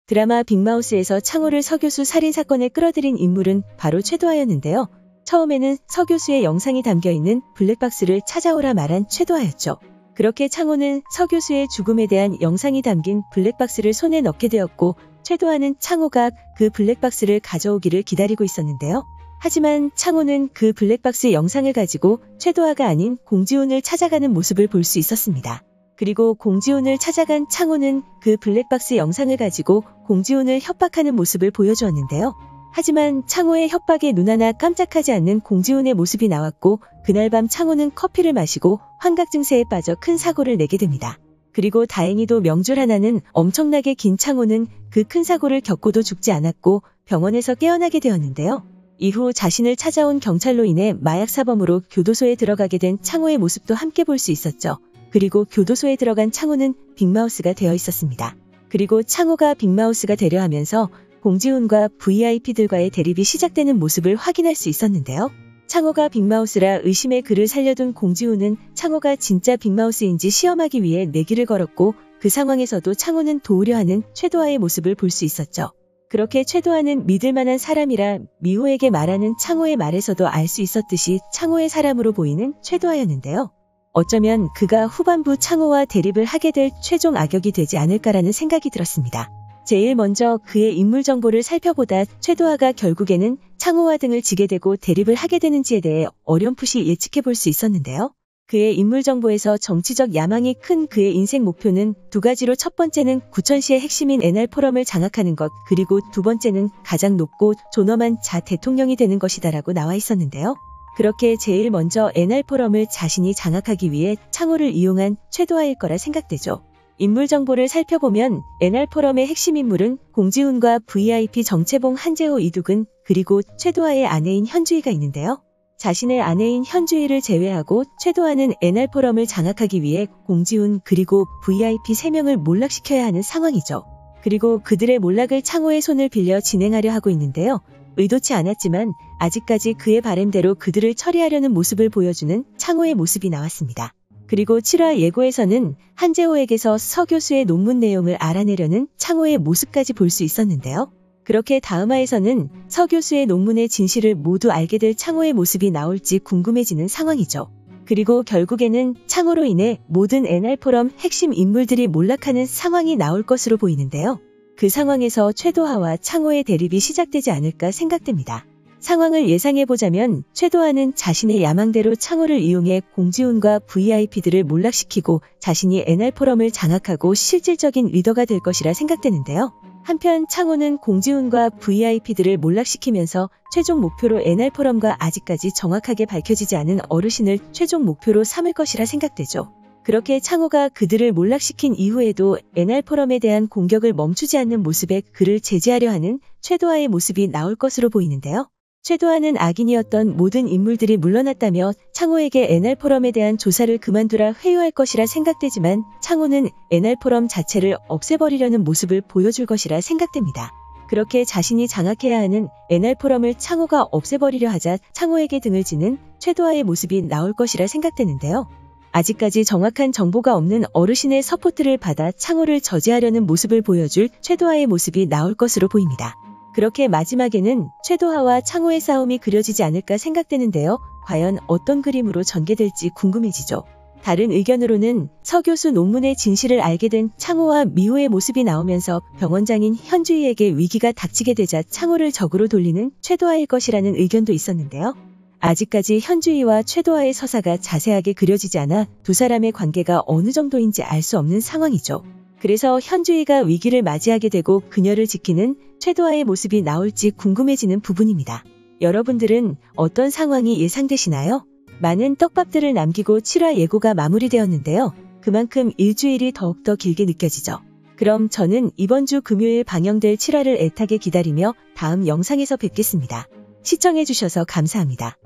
드라마 빅마우스에서 창호를 서교수 살인사건에 끌어들인 인물은 바로 최도하였는데요. 처음에는 서교수의 영상이 담겨있는 블랙박스를 찾아오라 말한 최도하였죠. 그렇게 창호는 서교수의 죽음에 대한 영상이 담긴 블랙박스를 손에 넣게 되었고, 최도하는 창호가 그 블랙박스를 가져오기를 기다리고 있었는데요. 하지만 창호는 그 블랙박스 영상을 가지고 최도하가 아닌 공지훈을 찾아가는 모습을 볼 수 있었습니다. 그리고 공지훈을 찾아간 창호는 그 블랙박스 영상을 가지고 공지훈을 협박하는 모습을 보여주었는데요. 하지만 창호의 협박에 눈 하나 깜짝하지 않는 공지훈의 모습이 나왔고, 그날 밤 창호는 커피를 마시고 환각 증세에 빠져 큰 사고를 내게 됩니다. 그리고 다행히도 명줄 하나는 엄청나게 긴 창호는 그 큰 사고를 겪고도 죽지 않았고 병원에서 깨어나게 되었는데요. 이후 자신을 찾아온 경찰로 인해 마약사범으로 교도소에 들어가게 된 창호의 모습도 함께 볼 수 있었죠. 그리고 교도소에 들어간 창호는 빅마우스가 되어 있었습니다. 그리고 창호가 빅마우스가 되려 하면서 공지훈과 VIP들과의 대립이 시작되는 모습을 확인할 수 있었는데요. 창호가 빅마우스라 의심의 그를 살려둔 공지훈은 창호가 진짜 빅마우스인지 시험하기 위해 내기를 걸었고, 그 상황에서도 창호는 도우려 하는 최도하의 모습을 볼 수 있었죠. 그렇게 최도하는 믿을만한 사람이라 미호에게 말하는 창호의 말에서도 알 수 있었듯이 창호의 사람으로 보이는 최도하였는데요. 어쩌면 그가 후반부 창호와 대립을 하게 될 최종 악역이 되지 않을까라는 생각이 들었습니다. 제일 먼저 그의 인물 정보를 살펴보다 최도하가 결국에는 창호와 등을 지게 되고 대립을 하게 되는지에 대해 어렴풋이 예측해 볼 수 있었는데요. 그의 인물 정보에서 정치적 야망이 큰 그의 인생 목표는 두 가지로, 첫 번째는 구천시의 핵심인 NR포럼을 장악하는 것, 그리고 두 번째는 가장 높고 존엄한 자 대통령이 되는 것이다라고 나와 있었는데요. 그렇게 제일 먼저 NR포럼을 자신이 장악하기 위해 창호를 이용한 최도하일 거라 생각되죠. 인물 정보를 살펴보면 NR포럼의 핵심 인물은 공지훈과 VIP 정채봉 한재호 이두근, 그리고 최도하의 아내인 현주희가 있는데요. 자신의 아내인 현주희를 제외하고 최도하는 NR포럼을 장악하기 위해 공지훈 그리고 VIP 3명을 몰락시켜야 하는 상황이죠. 그리고 그들의 몰락을 창호의 손을 빌려 진행하려 하고 있는데요. 의도치 않았지만 아직까지 그의 바램대로 그들을 처리하려는 모습을 보여주는 창호의 모습이 나왔습니다. 그리고 7화 예고에서는 한재호에게서 서 교수의 논문 내용을 알아내려는 창호의 모습까지 볼 수 있었는데요. 그렇게 다음화에서는 서 교수의 논문의 진실을 모두 알게 될 창호의 모습이 나올지 궁금해지는 상황이죠. 그리고 결국에는 창호로 인해 모든 NR포럼 핵심 인물들이 몰락하는 상황이 나올 것으로 보이는데요. 그 상황에서 최도하와 창호의 대립이 시작되지 않을까 생각됩니다. 상황을 예상해보자면 최도하는 자신의 야망대로 창호를 이용해 공지훈과 VIP들을 몰락시키고 자신이 NR포럼을 장악하고 실질적인 리더가 될 것이라 생각되는데요. 한편 창호는 공지훈과 VIP들을 몰락시키면서 최종 목표로 NR포럼과 아직까지 정확하게 밝혀지지 않은 어르신을 최종 목표로 삼을 것이라 생각되죠. 그렇게 창호가 그들을 몰락시킨 이후에도 NR포럼에 대한 공격을 멈추지 않는 모습에 그를 제지하려 하는 최도하의 모습이 나올 것으로 보이는데요. 최도하는 악인이었던 모든 인물들이 물러났다며 창호에게 NR포럼에 대한 조사를 그만두라 회유할 것이라 생각되지만 창호는 NR포럼 자체를 없애버리려는 모습을 보여줄 것이라 생각됩니다. 그렇게 자신이 장악해야 하는 NR포럼을 창호가 없애버리려 하자 창호에게 등을 지는 최도하의 모습이 나올 것이라 생각되는데요. 아직까지 정확한 정보가 없는 어르신의 서포트를 받아 창호를 저지하려는 모습을 보여줄 최도하의 모습이 나올 것으로 보입니다. 그렇게 마지막에는 최도하와 창호의 싸움이 그려지지 않을까 생각되는데요. 과연 어떤 그림으로 전개될지 궁금해지죠. 다른 의견으로는 서 교수 논문의 진실을 알게 된 창호와 미호의 모습이 나오면서 병원장인 현주희에게 위기가 닥치게 되자 창호를 적으로 돌리는 최도하일 것이라는 의견도 있었는데요. 아직까지 현주희와 최도하의 서사가 자세하게 그려지지 않아 두 사람의 관계가 어느 정도인지 알 수 없는 상황이죠. 그래서 현주희가 위기를 맞이하게 되고 그녀를 지키는 최도하의 모습이 나올지 궁금해지는 부분입니다. 여러분들은 어떤 상황이 예상되시나요? 많은 떡밥들을 남기고 7화 예고가 마무리되었는데요. 그만큼 일주일이 더욱더 길게 느껴지죠. 그럼 저는 이번 주 금요일 방영될 7화를 애타게 기다리며 다음 영상에서 뵙겠습니다. 시청해주셔서 감사합니다.